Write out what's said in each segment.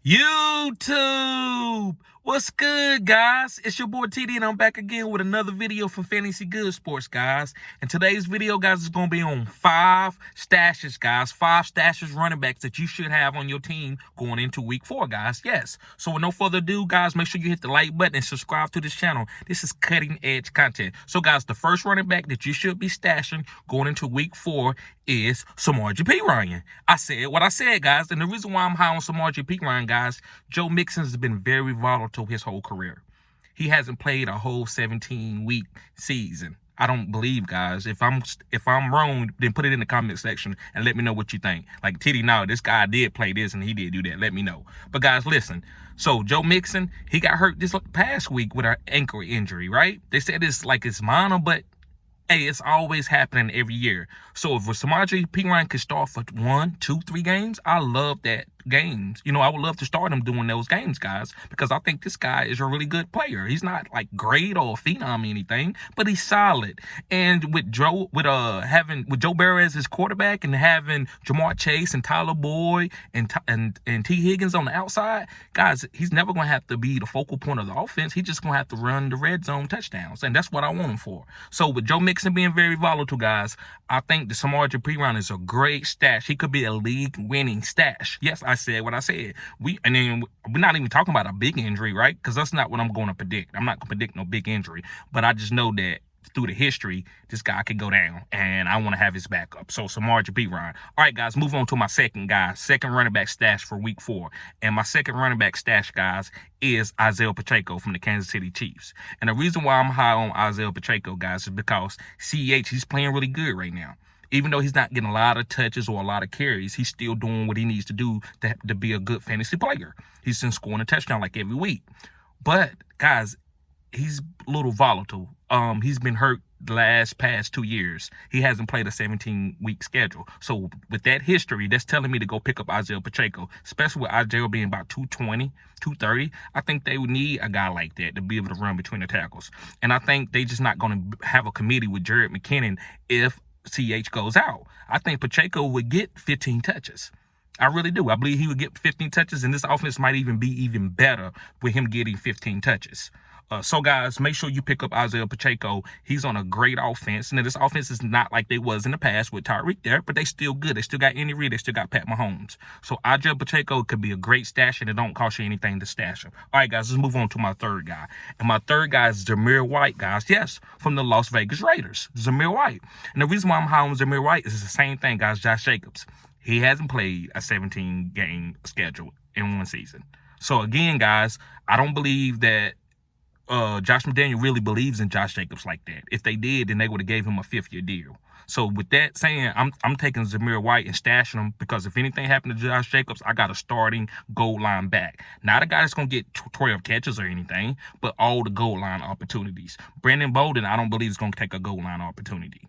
YouTube, what's good, guys? It's your boy TD, and I'm back again with another video for Fantasy Good Sports, guys. And today's video, guys, is going to be on 5 stashes, guys. 5 stashes running backs that you should have on your team going into week 4, guys. Yes. So with no further ado, guys, make sure you hit the like button and subscribe to this channel. This is cutting edge content. So, guys, the first running back that you should be stashing going into week 4 is Zamir White. I said what I said, guys, and the reason why I'm high on Zamir White, guys, Joe Mixon has been very volatile his whole career. He hasn't played a whole 17-week season. I don't believe, guys. If I'm wrong, then put it in the comment section and let me know what you think. Like, Titty, no, this guy did play this and he did do that. Let me know. But, guys, listen. So, Joe Mixon, he got hurt this past week with an ankle injury, right? They said it's like it's minor, but hey, it's always happening every year. So if Zamir White could start for 1, 2, 3 games, I love that games. You know, I would love to start him doing those games, guys, because I think this guy is a really good player. He's not like great or phenom or anything, but he's solid. And with Joe Burrow as his quarterback and having Jamar Chase and Tyler Boyd and T. Higgins on the outside, guys, he's never going to have to be the focal point of the offense. He's just going to have to run the red zone touchdowns, and that's what I want him for. So with Joe Mixon being very volatile, guys, I think the Zamir White is a great stash. He could be a league-winning stash. Yes, I said what I said. We're not even talking about a big injury, right? Because that's not what I'm going to predict. I'm not going to predict no big injury. But I just know that through the history, this guy could go down, and I want to have his backup. So Zamir White. All right, guys, move on to my second running back stash for week 4. And my second running back stash, guys, is Isaiah Pacheco from the Kansas City Chiefs. And the reason why I'm high on Isaiah Pacheco, guys, is because he's playing really good right now. Even though he's not getting a lot of touches or a lot of carries, he's still doing what he needs to do to be a good fantasy player. He's been scoring a touchdown like every week. But, guys, he's a little volatile. He's been hurt the past 2 years. He hasn't played a 17-week schedule. So with that history, that's telling me to go pick up Isaiah Pacheco, especially with Isaiah being about 220, 230. I think they would need a guy like that to be able to run between the tackles. And I think they just not going to have a committee with Jared McKinnon if CH goes out. I think Pacheco would get 15 touches. I really do. I believe he would get 15 touches, and this offense might even be even better with him getting 15 touches. So, guys, make sure you pick up Isaiah Pacheco. He's on a great offense. Now, this offense is not like they was in the past with Tyreek there, but they still good. They still got Andy Reid. They still got Pat Mahomes. So, Isaiah Pacheco could be a great stash, and it don't cost you anything to stash him. All right, guys, let's move on to my third guy. And my third guy is Zamir White, guys. Yes, from the Las Vegas Raiders, Zamir White. And the reason why I'm high on Zamir White is the same thing, guys, Josh Jacobs. He hasn't played a 17-game schedule in one season. So, again, guys, I don't believe that Josh McDaniel really believes in Josh Jacobs like that. If they did, then they would have gave him a 5-year deal. So with that saying, I'm taking Zamir White and stashing him because if anything happened to Josh Jacobs, I got a starting goal line back. Not a guy that's going to get 12 catches or anything, but all the goal line opportunities. Brandon Bolden, I don't believe is going to take a goal line opportunity.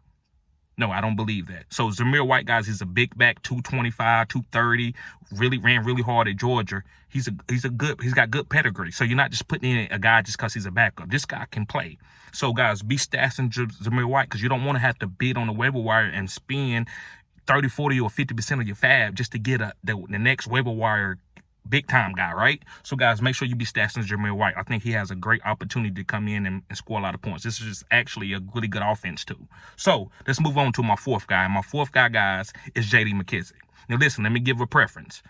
No, I don't believe that. So Zamir White, guys, he's a big back, 225, 230, really ran really hard at Georgia. He's got good pedigree. So you're not just putting in a guy just because he's a backup. This guy can play. So, guys, be stashing Zamir White because you don't want to have to bid on the waiver wire and spend 30, 40, or 50% of your fab just to get the next waiver wire big-time guy, right? So, guys, make sure you be stashing Zamir White. I think he has a great opportunity to come in and score a lot of points. This is actually a really good offense, too. So, let's move on to my fourth guy. My fourth guy, guys, is J.D. McKissic. Now, listen, let me give a preference.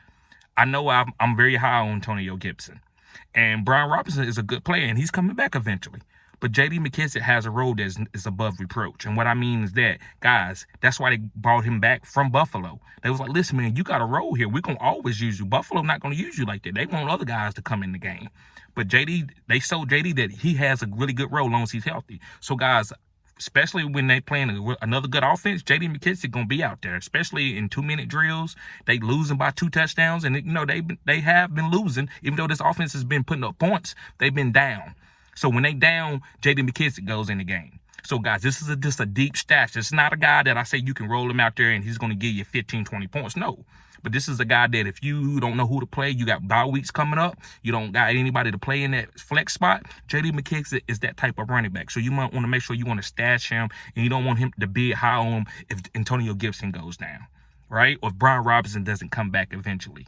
I know I'm very high on Antonio Gibson. And Brian Robinson is a good player, and he's coming back eventually. But J.D. McKissic has a role that is above reproach. And what I mean is that, guys, that's why they brought him back from Buffalo. They was like, listen, man, you got a role here. We're going to always use you. Buffalo not going to use you like that. They want other guys to come in the game. But they told J.D. that he has a really good role as long as he's healthy. So, guys, especially when they playing another good offense, J.D. McKissic going to be out there, especially in 2-minute drills. They losing by 2 touchdowns. And, they have been losing. Even though this offense has been putting up points, they've been down. So when they down, J.D. McKissic goes in the game. So, guys, this is just a deep stash. It's not a guy that I say you can roll him out there and he's going to give you 15, 20 points. No. But this is a guy that if you don't know who to play, you got bye weeks coming up, you don't got anybody to play in that flex spot, J.D. McKissic is that type of running back. So you might want to make sure you want to stash him, and you don't want him to bid high on him if Antonio Gibson goes down. right? Or if Brian Robinson doesn't come back eventually,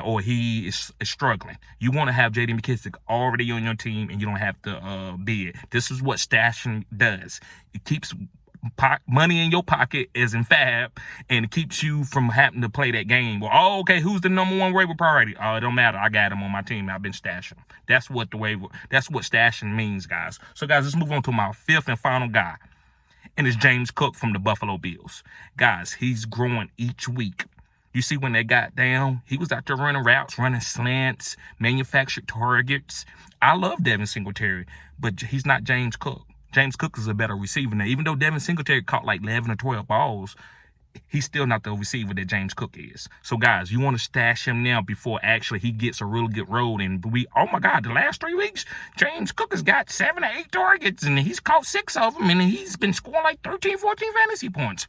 or he is struggling, you want to have J.D. McKissic already on your team, and you don't have to bid. This is what stashing does. It keeps money in your pocket as in fab, and it keeps you from having to play that game. Well, oh, okay, who's the number one waiver priority? Oh, it don't matter. I got him on my team. I've been stashing. That's what stashing means, guys. So, guys, let's move on to my fifth and final guy. And it's James Cook from the Buffalo Bills. Guys, he's growing each week. You see, when they got down, he was out there running routes, running slants, manufactured targets. I love Devin Singletary, but he's not James Cook. James Cook is a better receiver now. Even though Devin Singletary caught like 11 or 12 balls, he's still not the receiver that James Cook is. So, guys, you want to stash him now before actually he gets a really good road. And oh my God, the last 3 weeks, James Cook has got 7 or 8 targets, and he's caught 6 of them, and he's been scoring like 13, 14 fantasy points.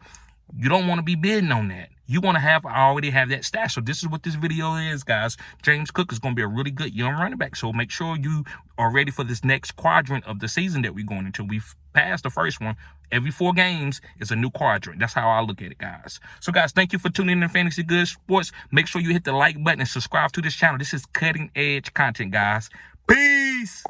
You don't want to be bidding on that. You want to already have that stash. So this is what this video is, guys. James Cook is going to be a really good young running back. So make sure you are ready for this next quadrant of the season that we're going into. We've passed the first one. Every 4 games is a new quadrant. That's how I look at it, guys. So, guys, thank you for tuning in to Fantasy Good Sports. Make sure you hit the like button and subscribe to this channel. This is cutting edge content, guys. Peace.